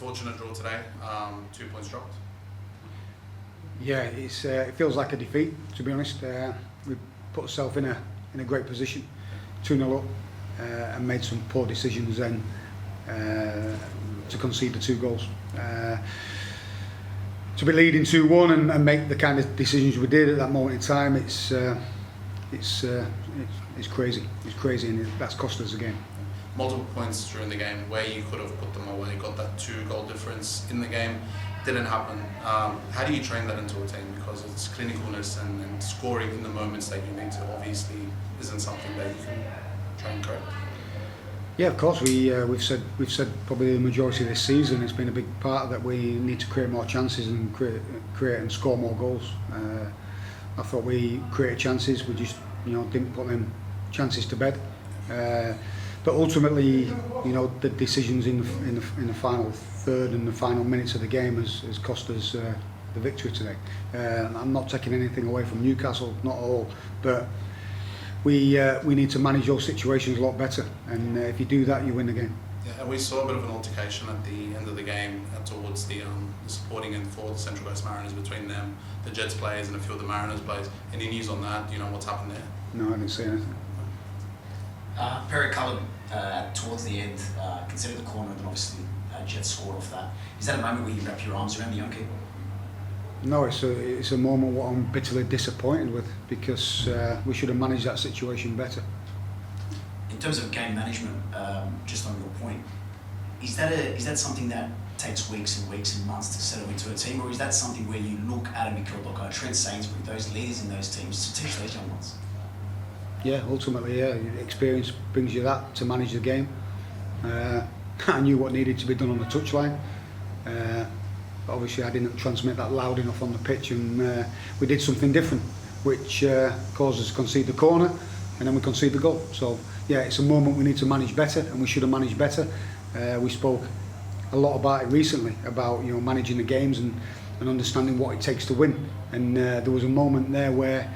Unfortunate draw today, 2 points dropped. Yeah, it feels like a defeat, to be honest. We put ourselves in a great position, 2-0 up, and made some poor decisions then to concede the 2 goals. To be leading 2-1 and make the kind of decisions we did at that moment in time, it's crazy. It's crazy, and that's cost us the game. Multiple points during the game where you could have put them away, got that 2-goal difference in the game, didn't happen. How do you train that into a team? Because it's clinicalness and scoring in the moments that you need to obviously isn't something that you can train correct. Yeah, of course. We've said probably the majority of this season it's been a big part of that. We need to create more chances and create and score more goals. I thought we created chances. We just didn't put them chances to bed. But ultimately, the decisions in the final third and the final minutes of the game has cost us the victory today. I'm not taking anything away from Newcastle, not at all, but we need to manage those situations a lot better, and if you do that, you win the game. Yeah, and we saw a bit of an altercation at the end of the game towards the supporting end for the Central Coast Mariners, between them, the Jets players, and a few of the Mariners players. Any news on that? Do you know what's happened there? No, I didn't see anything. Perry coloured towards the end, considered the corner, and obviously Jets scored off that. Is that a moment where you wrap your arms around the young kid? No, it's a moment what I'm bitterly disappointed with, because we should have managed that situation better. In terms of game management, just on your point, is that something that takes weeks and weeks and months to settle into a team, or is that something where you look at a Mikel Docker, Trent Sainsbury, those leaders in those teams to teach those young ones? Yeah, ultimately, yeah, experience brings you that to manage the game. I knew what needed to be done on the touchline. But obviously I didn't transmit that loud enough on the pitch, and we did something different, which caused us to concede the corner, and then we concede the goal. So yeah, it's a moment we need to manage better, and we should have managed better. We spoke a lot about it recently, about managing the games and understanding what it takes to win. And there was a moment there where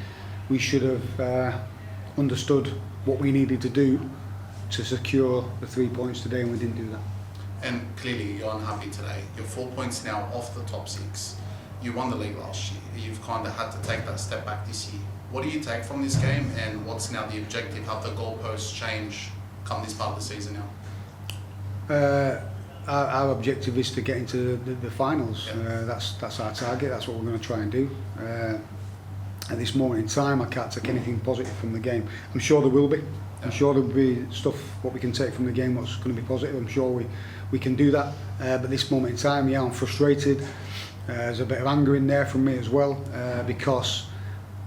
we should have understood what we needed to do to secure the 3 points today, and we didn't do that. And clearly you're unhappy today. You're 4 points now off the top 6. You won the league last year. You've kind of had to take that step back this year. What do you take from this game, and what's now the objective? Have the goalposts change come this part of the season now? Our objective is to get into the finals. Yeah. That's our target. That's what we're going to try and do. At this moment in time, I can't take anything positive from the game. I'm sure there will be. I'm sure there will be stuff what we can take from the game what's going to be positive. I'm sure we can do that. But this moment in time, yeah, I'm frustrated. There's a bit of anger in there from me as well, because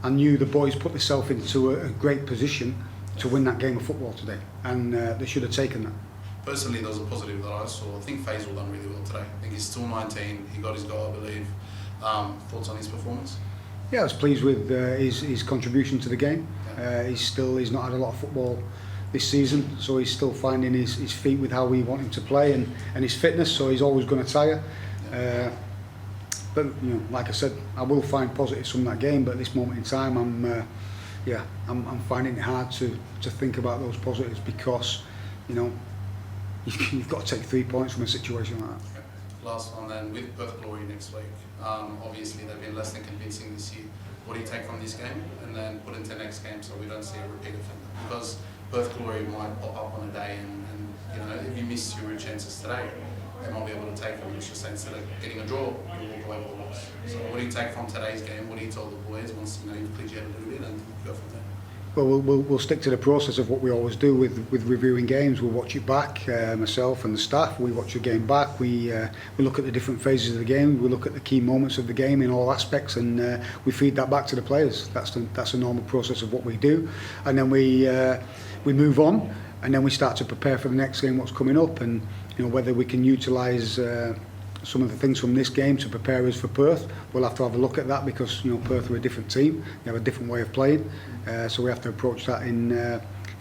I knew the boys put themselves into a great position to win that game of football today, and they should have taken that. Personally, there was a positive that I saw. I think Faisal done really well today. I think he's still 19. He got his goal, I believe. Thoughts on his performance? Yeah, I was pleased with his contribution to the game. He's not had a lot of football this season, so he's still finding his feet with how we want him to play, and his fitness, so he's always going to tire. But like I said, I will find positives from that game, but at this moment in time I'm finding it hard to think about those positives, because you've got to take 3 points from a situation like that. Okay. Last one then, with Perth Glory next week. Obviously they've been less than convincing this year. What do you take from this game and then put into the next game so we don't see a repeat offender? Because Perth Glory might pop up on a day and if you miss your real chances today, they might be able to take them. It's just instead of getting a draw, you walk away with a loss. So what do you take from today's game? What do you tell the boys once you've cleared your head a little bit and go from there? Well, we'll stick to the process of what we always do with reviewing games. We'll watch it back, myself and the staff. We watch the game back. We look at the different phases of the game. We look at the key moments of the game in all aspects, and we feed that back to the players. That's a normal process of what we do, and then we move on, and then we start to prepare for the next game, what's coming up, and whether we can utilise some of the things from this game to prepare us for Perth. We'll have to have a look at that, because Perth are a different team. They have a different way of playing, so we have to approach that in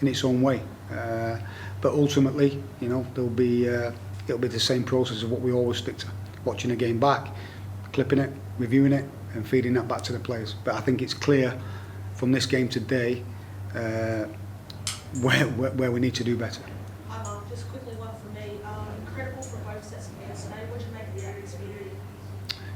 its own way. But ultimately, it'll be the same process of what we always stick to: watching a game back, clipping it, reviewing it, and feeding that back to the players. But I think it's clear from this game today where we need to do better. Just quickly, one for me. Incredible for both sets of yesterday. What do you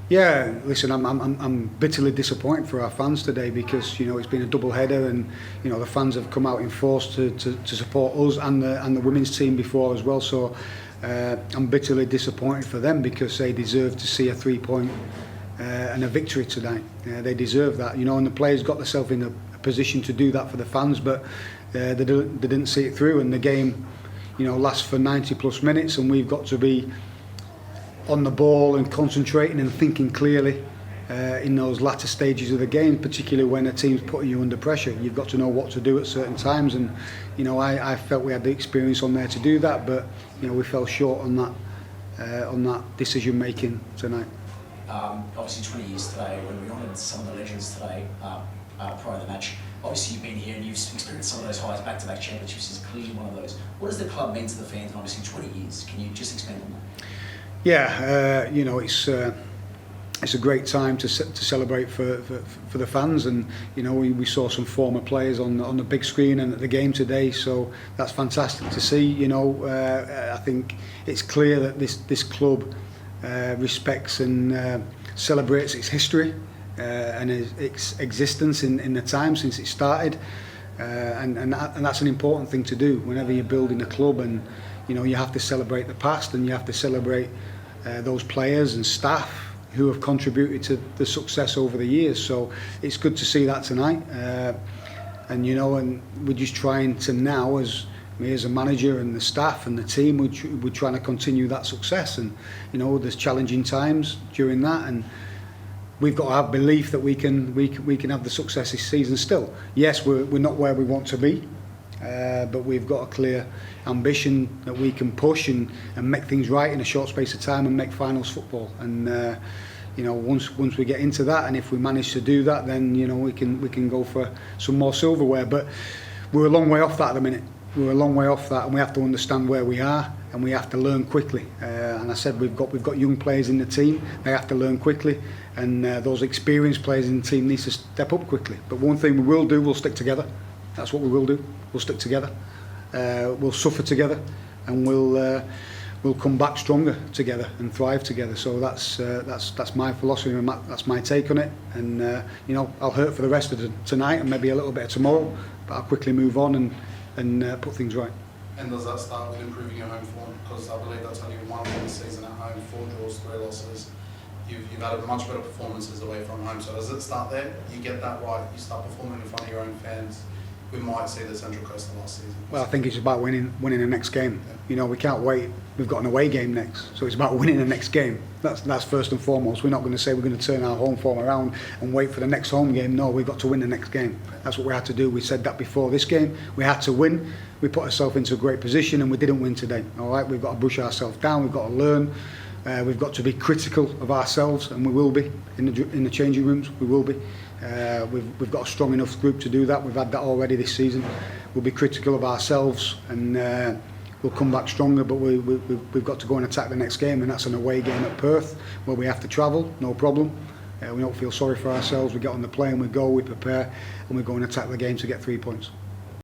Yeah, listen, I'm bitterly disappointed for our fans today because it's been a double header, and the fans have come out in force to support us and the women's team before as well. So I'm bitterly disappointed for them because they deserve to see a 3-point and a victory tonight. They deserve that, and the players got themselves in a position to do that for the fans, but they didn't see it through, and the game lasts for 90 plus minutes, and we've got to be on the ball and concentrating and thinking clearly in those latter stages of the game, particularly when a team's putting you under pressure. You've got to know what to do at certain times, and I felt we had the experience on there to do that, but we fell short on that decision making tonight. Obviously 20 years today, when we honoured some of the legends today prior to the match, obviously you've been here and you've experienced some of those highs. Back-to-back championships is clearly one of those. What does the club mean to the fans in obviously 20 years? Can you just expand on that? Yeah, it's a great time to celebrate for the fans, and we saw some former players on the big screen and at the game today, so that's fantastic to see. I think it's clear that this club respects and celebrates its history and its existence in the time since it started, and that's an important thing to do whenever you're building a club, and you have to celebrate the past, and you have to celebrate those players and staff who have contributed to the success over the years. So it's good to see that tonight, and we're just trying to now, as me as a manager and the staff and the team, we're trying to continue that success, and there's challenging times during that, and we've got to have belief that we can have the success this season still. Yes, we're not where we want to be, but we've got a clear ambition that we can push and make things right in a short space of time and make finals football. And once we get into that, and if we manage to do that, then we can go for some more silverware. But we're a long way off that at the minute. We're a long way off that, and we have to understand where we are, and we have to learn quickly. And I said we've got young players in the team. They have to learn quickly, and those experienced players in the team need to step up quickly. But one thing we will do, we'll stick together. That's what we will do. We'll stick together. We'll suffer together, and we'll come back stronger together and thrive together. So that's my philosophy, and that's my take on it. And I'll hurt for the rest of tonight and maybe a little bit of tomorrow, but I'll quickly move on and put things right. And does that start with improving your home form? Because I believe that's only one win this season at home, 4 draws, 3 losses. You've had much better performances away from home. So does it start there? You get that right, you start performing in front of your own fans. We might see the Central Coast last season. Well, I think it's about winning the next game. Yeah. We can't wait. We've got an away game next, so it's about winning the next game. That's first and foremost. We're not going to say we're going to turn our home form around and wait for the next home game. No, we've got to win the next game. That's what we had to do. We said that before this game. We had to win. We put ourselves into a great position, and we didn't win today. All right, we've got to brush ourselves down. We've got to learn. We've got to be critical of ourselves, and we will be in the changing rooms. We will be. We've got a strong enough group to do that. We've had that already this season. We'll be critical of ourselves, and we'll come back stronger. But we've got to go and attack the next game, and that's an away game at Perth, where we have to travel. No problem. We don't feel sorry for ourselves. We get on the plane, we go, we prepare, and we go and attack the game to get 3 points.